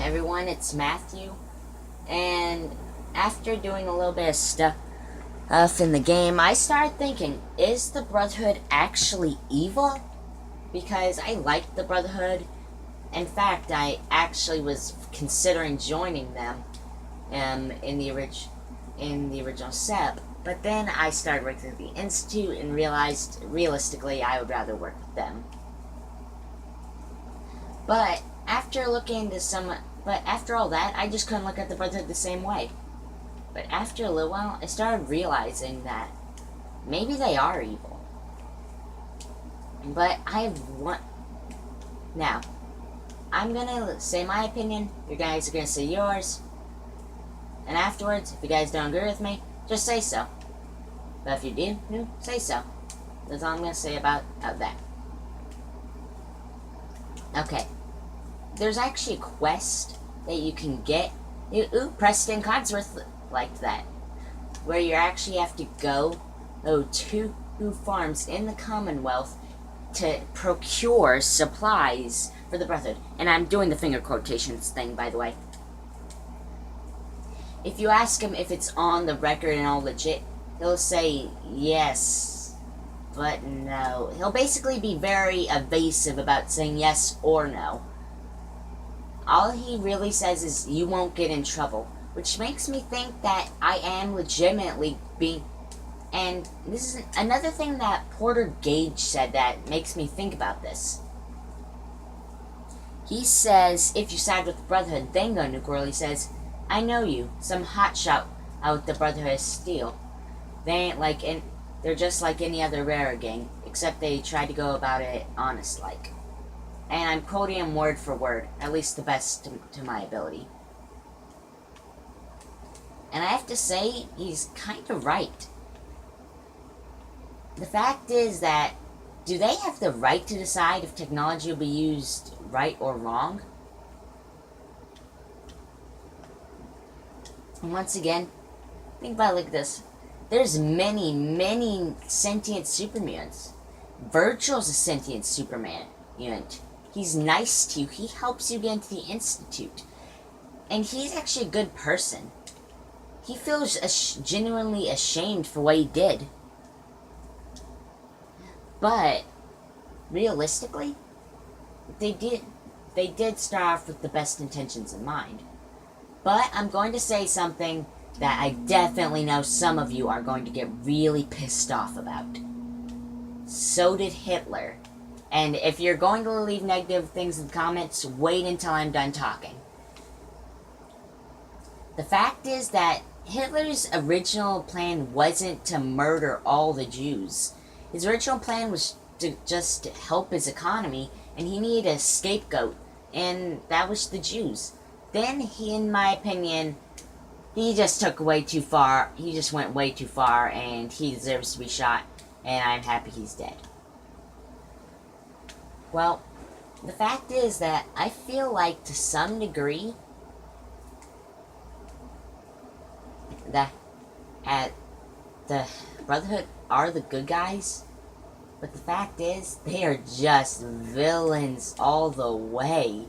everyone, it's Matthew, and after doing a little bit of stuff in the game, I started thinking, is the Brotherhood actually evil? Because I liked the Brotherhood. In fact, I actually was considering joining them in the original SEP, but then I started working at the Institute and realized, realistically, I would rather work with them. But after looking into but after all that, I just couldn't look at the Brotherhood the same way. But after a little while, I started realizing that maybe they are evil. But I have one. Now, I'm gonna say my opinion, you guys are gonna say yours, and afterwards, if you guys don't agree with me, just say so. But if you do, say so. That's all I'm gonna say about that. Okay. There's actually a quest that you can get. Ooh, Preston Codsworth liked that. Where you actually have to go to farms in the Commonwealth to procure supplies for the Brotherhood. And I'm doing the finger quotations thing, by the way. If you ask him if it's on the record and all legit, he'll say yes, but no. He'll basically be very evasive about saying yes or no. All he really says is, you won't get in trouble. Which makes me think that I am legitimately being... And this is another thing that Porter Gage said that makes me think about this. He says, if you side with the Brotherhood, then go nuke world. He says, I know you, some hotshot out the Brotherhood of Steel. They ain't like... They're just like any other rare gang, except they try to go about it honest-like. And I'm quoting him word for word, at least the best to my ability. And I have to say, he's kind of right. The fact is that, do they have the right to decide if technology will be used right or wrong? And once again, think about it like this. There's many sentient supermutants. Virgil's a sentient superman mutant. He's nice to you. He helps you get into the Institute. And he's actually a good person. He feels genuinely ashamed for what he did. But, realistically, they did start off with the best intentions in mind. But I'm going to say something that I definitely know some of you are going to get really pissed off about. So did Hitler. And if you're going to leave negative things in the comments, wait until I'm done talking. The fact is that Hitler's original plan wasn't to murder all the Jews. His original plan was to just help his economy, and he needed a scapegoat, and that was the Jews. Then he, in my opinion, he just took way too far. He just went way too far, and he deserves to be shot, and I'm happy he's dead. Well, the fact is that I feel like, to some degree, that the Brotherhood are the good guys, but the fact is, they are just villains all the way.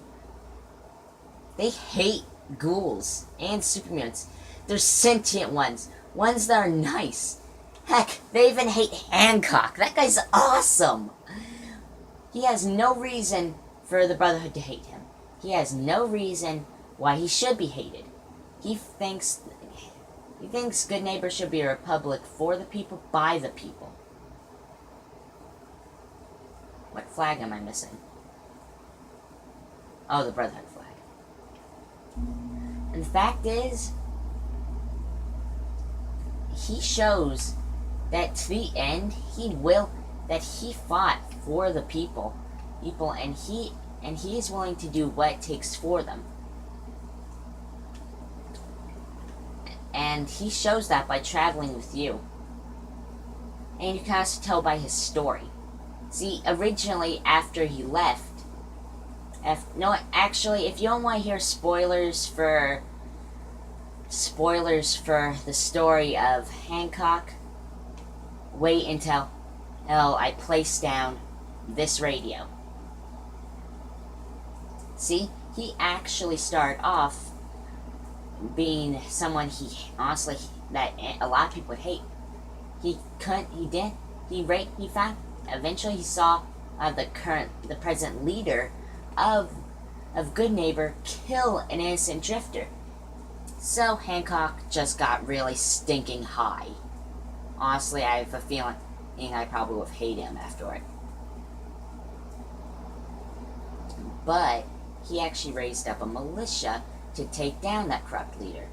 They hate ghouls and supermutants. They're sentient ones that are nice. Heck, they even hate Hancock. That guy's awesome. He has no reason for the Brotherhood to hate him. He has no reason why he should be hated. He thinks good neighbor should be a republic for the people, by the people. What flag am I missing? Oh, the Brotherhood flag. And the fact is, he shows that to the end, that he fought for the people, and he is willing to do what it takes for them. And he shows that by traveling with you. And you can also tell by his story. See, originally, after he left, actually, if you don't want to hear spoilers for the story of Hancock, wait until I place down this radio. See, he actually started off being someone that a lot of people would hate. He found, eventually he saw the present leader of Good Neighbor kill an innocent drifter. So Hancock just got really stinking high. Honestly, I have a feeling I probably would hate him afterward. But he actually raised up a militia to take down that corrupt leader.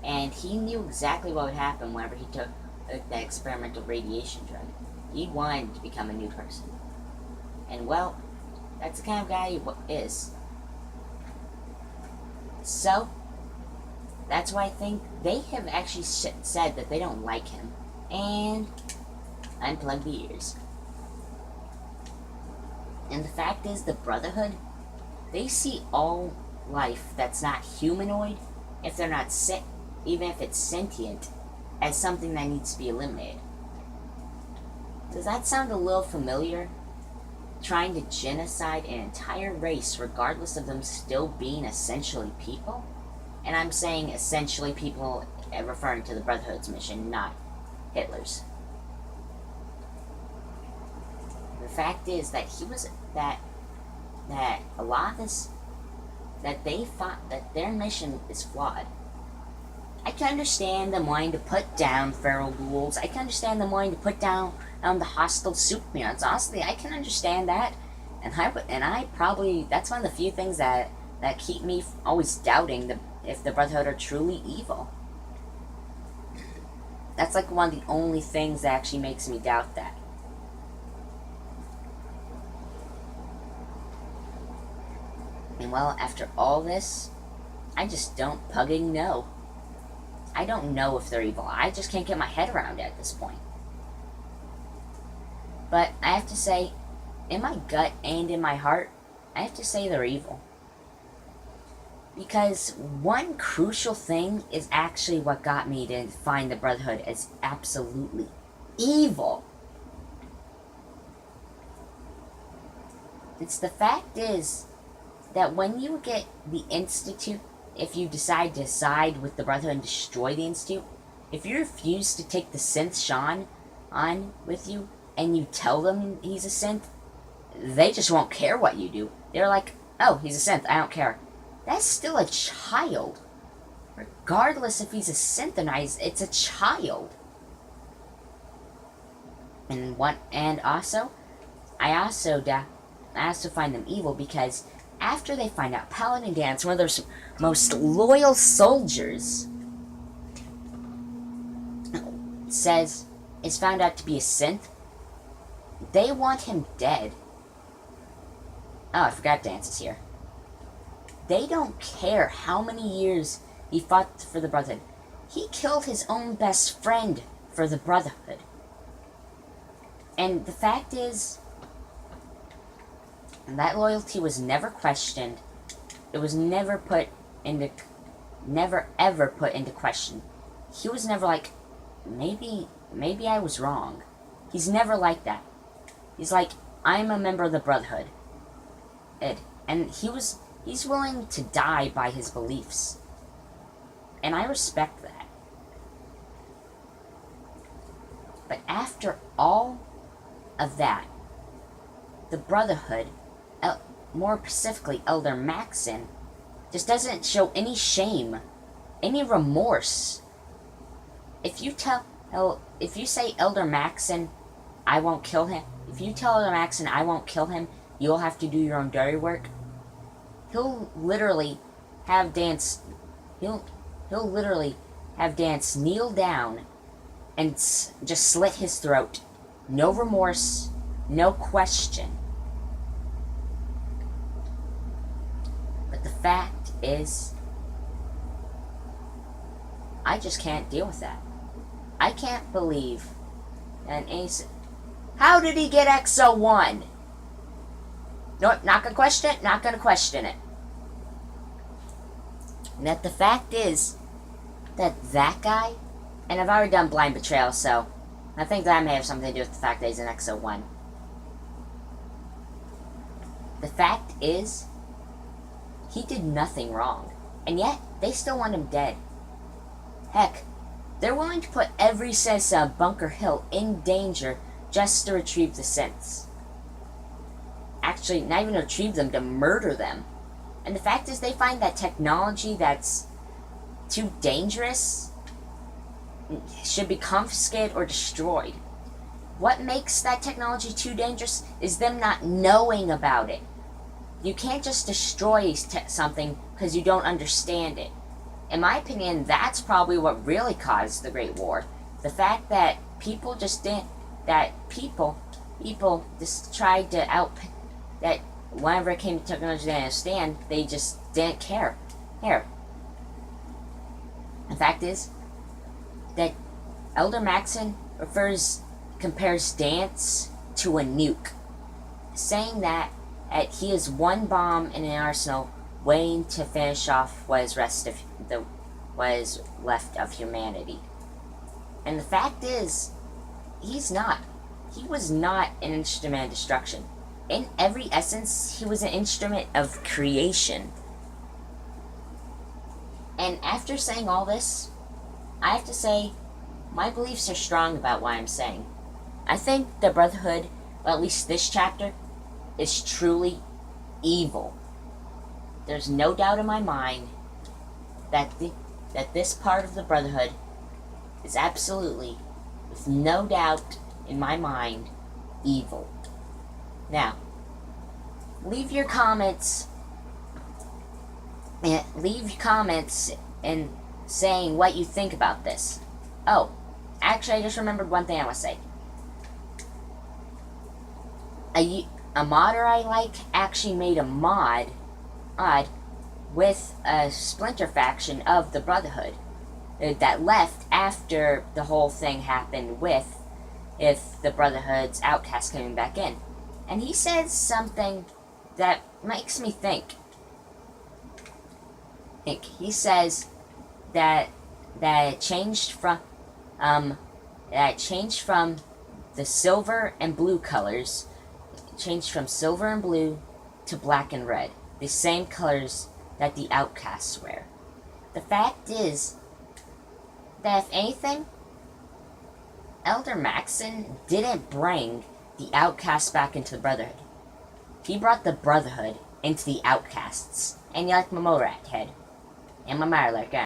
And he knew exactly what would happen whenever he took that experimental radiation drug. He wanted to become a new person. And well, that's the kind of guy he is. So, that's why I think they have actually said that they don't like him. And unplug the ears. And the fact is, the Brotherhood, they see all life that's not humanoid, if they're not even if it's sentient, as something that needs to be eliminated. Does that sound a little familiar? Trying to genocide an entire race regardless of them still being essentially people? And I'm saying essentially people, referring to the Brotherhood's mission, not Hitler's. The fact is that that a lot of this, that their mission is flawed. I can understand them wanting to put down feral ghouls. I can understand them wanting to put down the hostile supermutants. Honestly, I can understand that, and I probably, that's one of the few things that keep me always doubting if the Brotherhood are truly evil. That's like one of the only things that actually makes me doubt that. And well, after all this, I just don't pugging know. I don't know if they're evil. I just can't get my head around it at this point. But I have to say, in my gut and in my heart, I have to say they're evil. Because one crucial thing is actually what got me to find the Brotherhood as absolutely evil. It's the fact is that when you get the Institute, if you decide to side with the Brotherhood and destroy the Institute, if you refuse to take the synth Sean on with you, and you tell them he's a synth, they just won't care what you do. They're like, oh, he's a synth, I don't care. That's still a child. Regardless if he's a synth or not, it's a child. And also, I also find them evil because after they find out Paladin Dan's one of their most loyal soldiers is found out to be a synth, they want him dead. Oh, I forgot Dance is here. They don't care how many years he fought for the Brotherhood. He killed his own best friend for the Brotherhood. And the fact is, that loyalty was never questioned. It was never ever put into question. He was never like, maybe I was wrong. He's never like that. He's like, I'm a member of the Brotherhood. And he's willing to die by his beliefs. And I respect that. But after all of that, the Brotherhood, more specifically Elder Maxon, just doesn't show any shame, any remorse. If you say Elder Maxon, I won't kill him. If you tell Elder Maxon I won't kill him, you'll have to do your own dirty work. He'll literally have Dance. He'll literally have Dance kneel down and just slit his throat. No remorse, no question. But the fact is, I just can't deal with that. I can't believe an ace. How did he get XO1? No, not gonna question it. Not gonna question it. And that the fact is that guy, and I've already done blind betrayal, so I think that may have something to do with the fact that he's an XO1. The fact is He did nothing wrong, and yet they still want him dead. Heck, they're willing to put every citizen of Bunker Hill in danger just to retrieve the synths. Actually, not even retrieve them, to murder them. And the fact is, they find that technology that's too dangerous should be confiscated or destroyed. What makes that technology too dangerous is them not knowing about it. You can't just destroy something because you don't understand it. In my opinion, that's probably what really caused the Great War. The fact that people just didn't, that people just tried to that whenever it came to technology they didn't understand, they just didn't care. Here. The fact is that Elder Maxon compares dance to a nuke, saying that he is one bomb in an arsenal waiting to finish off what is left of humanity. And the fact is, he's not. He was not an instrument of destruction. In every essence, he was an instrument of creation. And after saying all this, I have to say, my beliefs are strong about what I'm saying. I think the Brotherhood, or at least this chapter, is truly evil. There's no doubt in my mind that this part of the Brotherhood is absolutely, with no doubt in my mind, evil. Now, leave your comments and saying what you think about this. Oh, actually, I just remembered one thing I want to say. A modder I like actually made a mod with a splinter faction of the Brotherhood that left after the whole thing happened with the Brotherhood's outcast coming back in. And he says something that makes me think. He says that it changed from the silver and blue colors. It changed from silver and blue to black and red, the same colors that the outcasts wear. The fact is that, if anything, Elder Maxon didn't bring the outcasts back into the Brotherhood. He brought the Brotherhood into the outcasts. And you like my Morat head. And my Mirelurk,